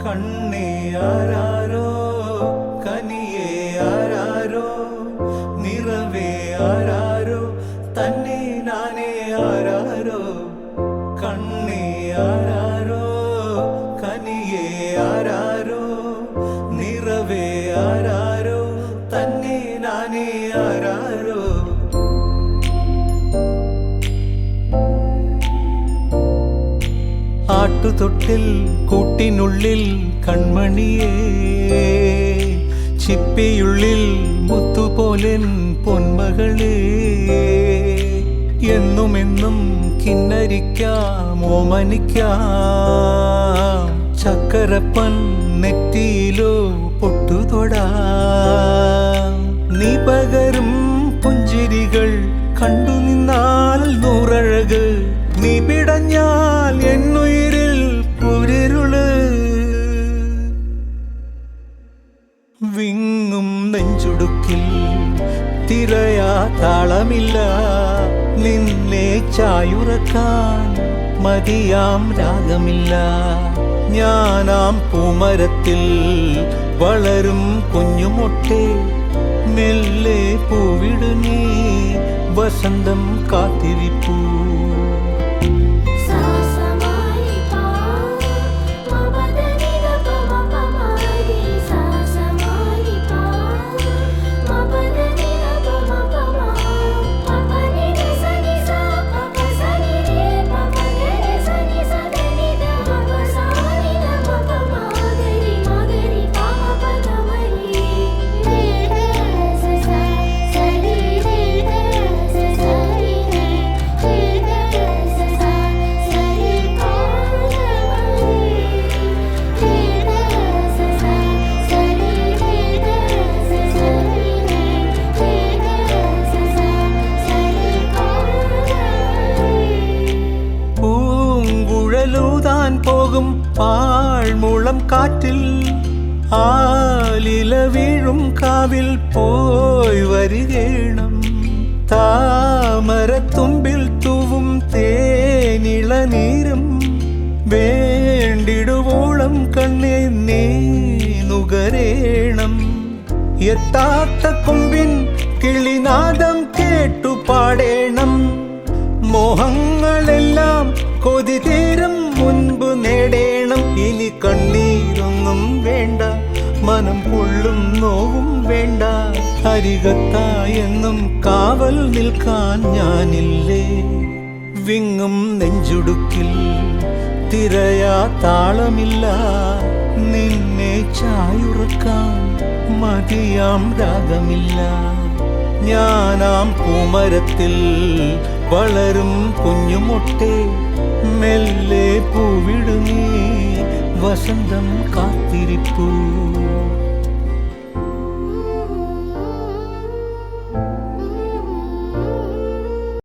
കണ്ണേ ആരാരോ കനിയേ ആരാരോ നിറവേ ആരാരോ തന്നെ നാനേ ആരാരോ കണ്ണേ ആരാരോ കനിയേ ആരാരോ നിറവേ ആരാരോ തന്നെ നാനേ ആരാരോ ആട്ടുതൊട്ടിൽ കൂട്ടിനുള്ളിൽ കൺമണിയേ ചിപ്പിയുള്ളിൽ മുത്തുപോലെൻ പൊന്മകളേ എന്നുമെന്നും കിന്നരിക്കാം ഓമനിക്കാം ചക്കരപ്പൻ നെറ്റിയിലോ പൊട്ടുതൊടാം നീ പകരും പുഞ്ചിരികൾ കണ്ടു നിന്നാൽ നൂറഴക് നീ പിടഞ്ഞാൽ എന്നുയിരിൽ കുരിരുള് വിങ്ങും നെഞ്ചുടുക്കിൽ തിരയാ താളമില്ല നിന്നെ ചായുറക്കാൻ മതിയാം രാഗമില്ല ഞാനാം പൂമരത്തിൽ വളരും കുഞ്ഞുമൊട്ടെ മെല്ലെ പൂവിടു നീ വസന്തം കാത്തിരിപ്പൂ പോകും പാഴ്മുളം കാറ്റിൽ ആലില വീഴും കാവിൽ പോയി വരികേണം താമരത്തുമ്പിൽ തൂവും തേനിളനീരും വേണ്ടിടുവോളം കണ്ണേ നീ നുകരേണം എത്താത്ത കൊമ്പിൻ കിളിനാദം കേട്ടു പാടേണം മോഹങ്ങളെല്ലാം കൊതി തീരും മുൻപ് നേടേണം ഇനി കണ്ണീരൊന്നും വേണ്ട മനം പൊള്ളും നോവും വേണ്ട അരികത്തായെന്നും കാവൽ നിൽക്കാൻ ഞാനില്ലേ വിങ്ങും നെഞ്ചുടുക്കിൽ തിരയാ താളമില്ല നിന്നെ ചായുറക്കാൻ മതിയാം രാഗമില്ല ഞാനാം പൂമരത്തിൽ വളരും കുഞ്ഞുമൊട്ടെ മെല്ലെ പൂവിടു നീ വസന്തം കാത്തിരിപ്പൂ